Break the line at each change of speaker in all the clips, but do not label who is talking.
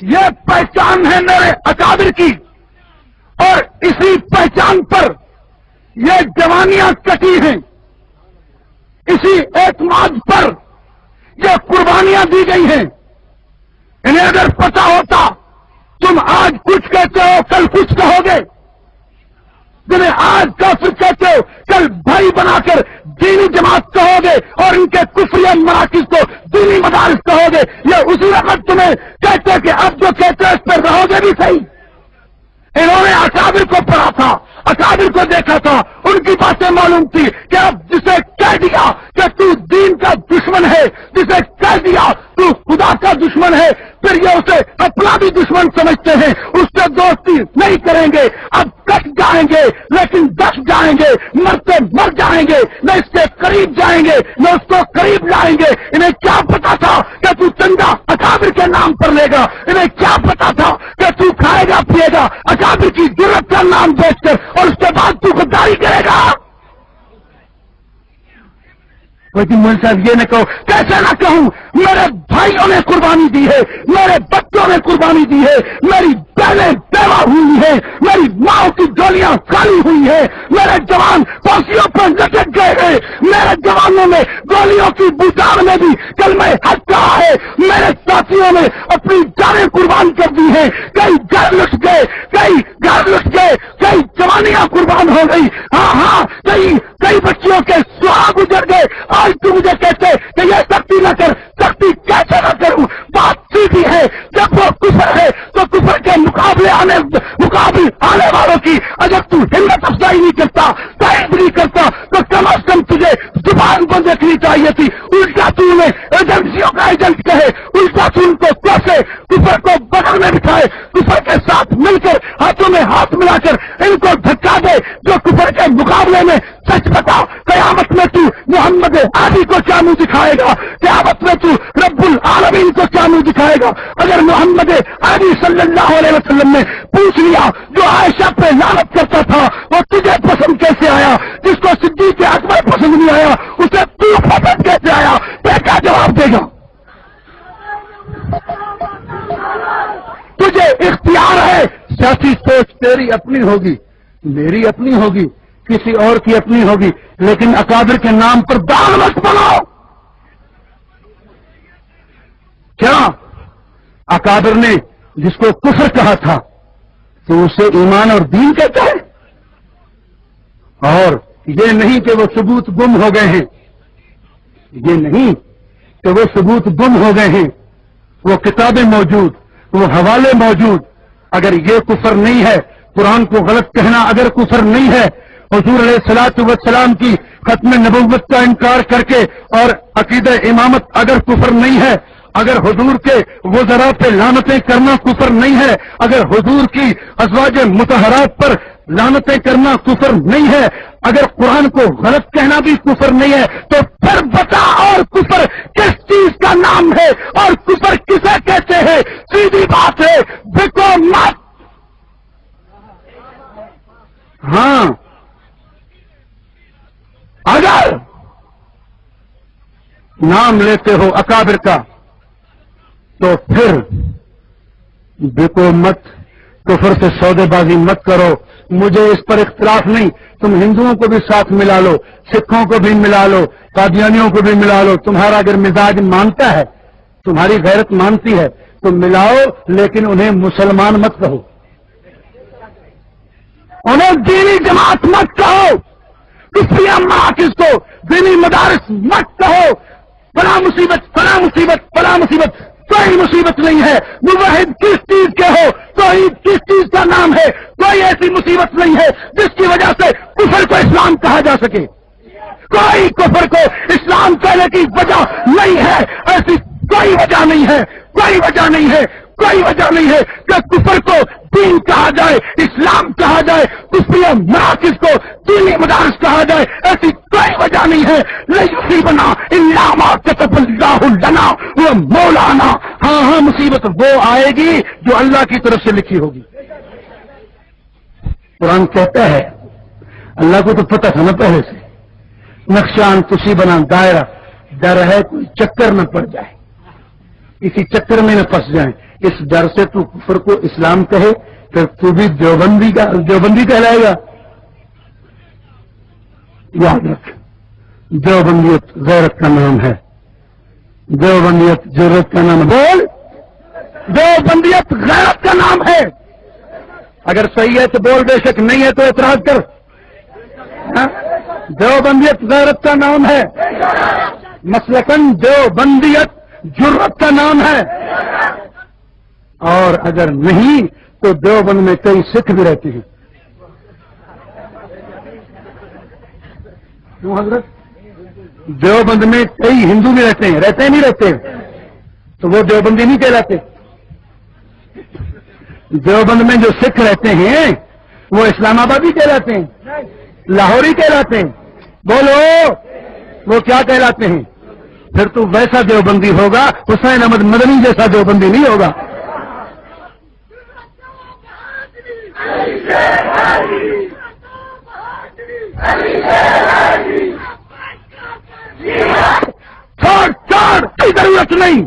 یہ پہچان ہے میرے اکابر کی، اور اسی پہچان پر یہ جوانیاں کٹی ہیں، اسی اعتماد پر یہ قربانیاں دی گئی ہیں۔ انہیں اگر پتا ہوتا تم آج کچھ کہتے ہو کل کچھ کہو گے، جنہیں آج کافر کہتے ہو کل بھائی بنا کر دینی جماعت کہو گے، اور ان کے کفری مراکز کو دینی مدارس کہو گے، یہ اسی وقت تمہیں کہتے کہ اب جو کہتے ہو اس پر رہو گے بھی صحیح۔ انہوں نے اکابر کو پڑھا تھا، اکابر کو دیکھا تھا، ان کی باتیں معلوم تھی کہ اب جسے کہہ دیا کہ تو دین کا دشمن ہے، جسے کہہ دیا تو خدا کا دشمن ہے، پھر یہ اسے اپنا بھی دشمن سمجھتے ہیں، اس سے دوستی نہیں کریں گے۔ اب کٹ جائیں گے لیکن دس جائیں گے، مرتے مر جائیں گے، نہ اس کے قریب جائیں گے نہ اس کو قریب لائیں گے۔ انہیں کیا پتا تھا کہ تو چندہ اکابر کے نام پر لے گا؟ انہیں کیا پتا تھا کہ تو کھائے گا پیے گا اکابر کی ضرورت کا نام بیچ کر، اور اس کے بعد تو غداری کرے گا؟ لیکن مول صاحب یہ نہ کہو، کیسے نہ کہوں؟ میرے بھائیوں نے قربانی دی ہے، میرے بچوں نے قربانی دی ہے، میری بہنیں بیوہ ہوئی ہیں، میری ماں کی جولیاں خالی ہوئی ہیں، میرے جوان پھانسیوں پر لٹک گئے ہیں، میرے جوانوں میں گولیوں کی بوتان میں بھی کلمہ حق کہا ہے، میرے ساتھیوں نے اپنی جانیں قربان کر دی ہیں، کئی گھر لٹ گئے، کئی گھر لٹ گئے، کئی جوانیاں قربان ہو گئی، ہاں کئی بچیوں کے سہاگ گزر گئے۔ آج تو مجھے کہتے کہ یہ سختی نہ کر، سختی کیسے نہ کروں؟ بات سیدھی ہے، جب وہ کفر ہے تو کفر کے مقابل آنے والوں کی اگر تو ہمت افزائی نہیں کرتا، تعریف نہیں کرتا، تو کم از کم تجھے زبان کو دیکھنی چاہیے تھی۔ الٹا تو انہیں ایجنسیوں کا ایجنٹ کہے، الٹا تو ان کو کوسے، کفر کو بغل میں بٹھائے، کفر کے ساتھ مل کر ہاتھوں میں ہاتھ ملا کر ان کو دھکا دے جو کفر کے مقابلے میں سچ بتا۔ قیامت میں تو محمد علی کو کیا منہ دکھائے گا؟ قیامت میں تو رب العالمین کو کیا منہ دکھائے گا؟ اگر محمد علی صلی اللہ علیہ وسلم نے پوچھ لیا جو عائشہ پہ لعنت کرتا تھا وہ تجھے پسند کیسے آیا؟ جس کو صدیق اکبر پسند نہیں آیا اسے تو پسند کیسے آیا؟ تو کیا جواب دے گا؟ تجھے اختیار ہے، سیاسی سوچ تیری اپنی ہوگی، میری اپنی ہوگی، کسی اور کی اپنی ہوگی، لیکن اکابر کے نام پر داغ مت بناؤ۔ کیا اکابر نے جس کو کفر کہا تھا تو اسے ایمان اور دین کہتا ہے؟ اور یہ نہیں کہ وہ ثبوت گم ہو گئے ہیں، یہ نہیں کہ وہ ثبوت گم ہو گئے ہیں، وہ کتابیں موجود، وہ حوالے موجود۔ اگر یہ کفر نہیں ہے، قرآن کو غلط کہنا اگر کفر نہیں ہے، حضور علیہ الصلوۃ والسلام کی ختم نبوت کا انکار کر کے اور عقیدہ امامت اگر کفر نہیں ہے، اگر حضور کے وزراء پہ لعنتیں کرنا کفر نہیں ہے، اگر حضور کی ازواج مطہرات پر لعنتیں کرنا کفر نہیں ہے، اگر قرآن کو غلط کہنا بھی کفر نہیں ہے، تو پھر بتا اور کفر کس چیز کا نام ہے اور کفر کسے کہتے ہیں؟ سیدھی بات ہے، بکو مت۔ ہاں، اگر نام لیتے ہو اکابر کا تو پھر بکو مت، کفر سے سودے بازی مت کرو۔ مجھے اس پر اختلاف نہیں، تم ہندوؤں کو بھی ساتھ ملا لو، سکھوں کو بھی ملا لو، قادیانیوں کو بھی ملا لو، تمہارا اگر مزاج مانتا ہے، تمہاری غیرت مانتی ہے تو ملاؤ، لیکن انہیں مسلمان مت کہو، انہیں دینی جماعت مت کہو، کسی مراکز کو دینی مدارس مت کہو۔ فلاں مصیبت فلاں مصیبت فلاں مصیبت، کوئی مصیبت نہیں ہے۔ موحد کس چیز کے ہو، توحید کس چیز کا نام ہے؟ کوئی ایسی مصیبت نہیں ہے جس کی وجہ سے کفر کو اسلام کہا جا سکے، کوئی کفر کو اسلام کہنے کی وجہ نہیں ہے، ایسی کوئی وجہ نہیں ہے، کوئی وجہ نہیں ہے، کوئی وجہ نہیں ہے کہ کفر کو دین کہا جائے، اسلام کہا جائے، کفری مراکز کو دینی مدارس کہا جائے، ایسی کوئی وجہ نہیں ہے۔ لیصیبنا الا ما كتب اللہ لنا وہ مولانا۔ ہاں مصیبت وہ آئے گی جو اللہ کی طرف سے لکھی ہوگی۔ قرآن کہتا ہے، اللہ کو تو پتہ تھا نا پہلے سے، نقشان کسی بنا دائرہ، ڈر ہے کوئی چکر نہ پڑ جائے، کسی چکر میں نہ پھنس جائیں، اس ڈر سے تو کفر کو اسلام کہے پھر تو بھی دیوبندی کہلائے گا. یاد رکھ دیوبندیت غیرت کا نام ہے, دیوبندیت جرت کا نام. بول دیوبندیت غیرت کا نام ہے. اگر صحیح ہے تو بول, بے شک نہیں ہے تو اعتراض کر. دیوبندیت غیرت کا نام ہے, مسلکن دیوبندیت جرت کا نام ہے. اور اگر نہیں تو دیوبند میں کئی سکھ بھی رہتے ہیں. کیوں حضرت؟ دیوبند میں کئی ہندو بھی رہتے ہیں نہیں رہتے, تو وہ دیوبندی نہیں کہلاتے. دیوبند میں جو سکھ رہتے ہیں وہ اسلام آبادی کہلاتے ہیں, لاہوری کہلاتے ہیں. بولو وہ کیا کہلاتے ہیں؟ پھر تو ویسا دیوبندی ہوگا, حسین احمد مدنی جیسا دیوبندی نہیں ہوگا. چھوڑ کوئی ضرورت نہیں.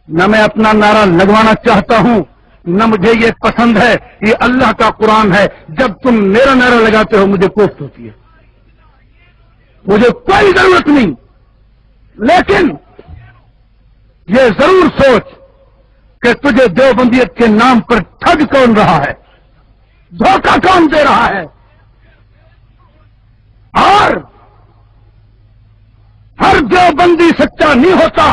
نہ میں اپنا نعرہ لگوانا چاہتا ہوں, نہ مجھے یہ پسند ہے. یہ اللہ کا قرآن ہے. جب تم میرا نعرہ لگاتے ہو مجھے کوفت ہوتی ہے. مجھے کوئی ضرورت نہیں. لیکن یہ ضرور سوچ کہ تجھے دیوبندیت کے نام پر ٹھگ کون رہا ہے, دھوکہ کون دے رہا ہے. اور ہر دیوبندی سچا نہیں ہوتا.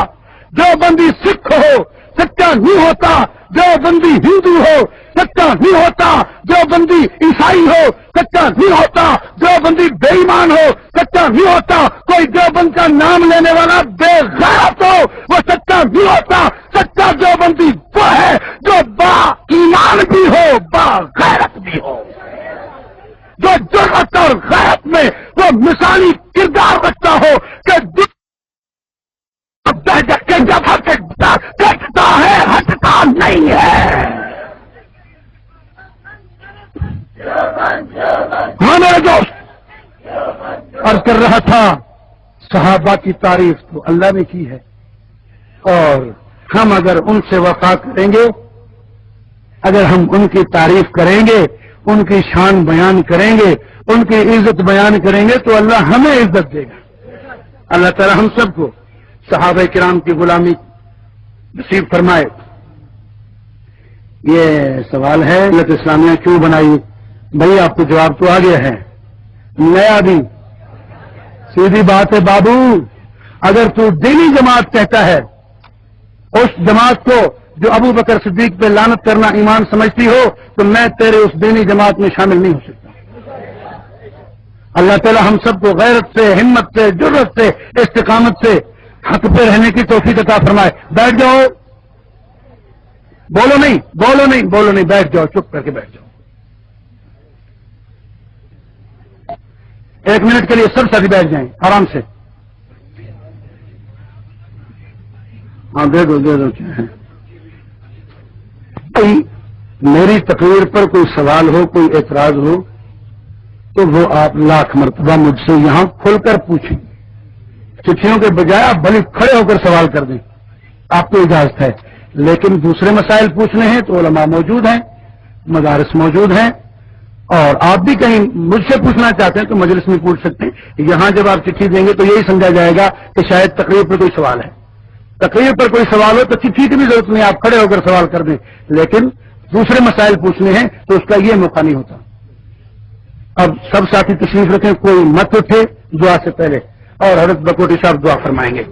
دیوبندی سکھ ہو سچا نہیں ہوتا. دیوبندی ہندو ہو سچا نہیں ہوتا. دیوبندی عیسائی ہو سچا نہیں ہوتا. دیوبندی بے ایمان ہو سچا نہیں ہوتا. کوئی دیوبند کا نام لینے والا بے غیرت ہو وہ سچا نہیں ہوتا. سچا دیوبندی وہ ہے جو با ایمان بھی ہو با غیرت بھی ہو, جو جرأت اور غیرت میں وہ مثالی کردار رکھتا ہو کہ جب ہٹتا ہے ہٹتا نہیں ہے. ہاں میرے دوست, عرض کر رہا تھا صحابہ کی تعریف تو اللہ نے کی ہے, اور ہم اگر ان سے وفا کریں گے, اگر ہم ان کی تعریف کریں گے, ان کی شان بیان کریں گے, ان کی عزت بیان کریں گے تو اللہ ہمیں عزت دے گا. اللہ تعالی ہم سب کو صحابہ کرام کی غلامی نصیب فرمائے. یہ سوال ہے ملت اسلامیہ کیوں بنائی؟ بھائی آپ کو جواب تو آ گیا ہے, نیا بھی سیدھی بات ہے بابو. اگر تو دینی جماعت کہتا ہے, اس جماعت کو جو ابو بکر صدیق پہ لعنت کرنا ایمان سمجھتی ہو, تو میں تیرے اس دینی جماعت میں شامل نہیں ہو سکتا. اللہ تعالی ہم سب کو غیرت سے, ہمت سے, جرأت سے, استقامت سے حق پہ رہنے کی توفیق عطا فرمائے. بیٹھ جاؤ, بولو نہیں, بیٹھ جاؤ, چپ کر کے بیٹھ جاؤ. ایک منٹ کے لیے سب ساتھی بیٹھ جائیں آرام سے. ہاں دے دو کیا ہے. میری تقریر پر کوئی سوال ہو, کوئی اعتراض ہو, تو وہ آپ لاکھ مرتبہ مجھ سے یہاں کھل کر پوچھیں. چٹھیوں کے بجائے آپ بھلے کھڑے ہو کر سوال کر دیں, آپ کو اجازت ہے. لیکن دوسرے مسائل پوچھنے ہیں تو علماء موجود ہیں, مدارس موجود ہیں, اور آپ بھی کہیں مجھ سے پوچھنا چاہتے ہیں تو مجلس میں پوچھ سکتے ہیں. یہاں جب آپ چٹھی دیں گے تو یہی سمجھا جائے گا کہ شاید تقریر پر کوئی سوال ہے. تقریر پر کوئی سوال ہو تو چٹھی کی بھی ضرورت نہیں, آپ کھڑے ہو کر سوال کر دیں. لیکن دوسرے مسائل پوچھنے ہیں تو اس کا یہ موقع نہیں ہوتا. اب سب ساتھی تشریف رکھیں, کوئی مت اٹھے دعا سے پہلے, اور حضرت بکوٹی صاحب دعا فرمائیں گے.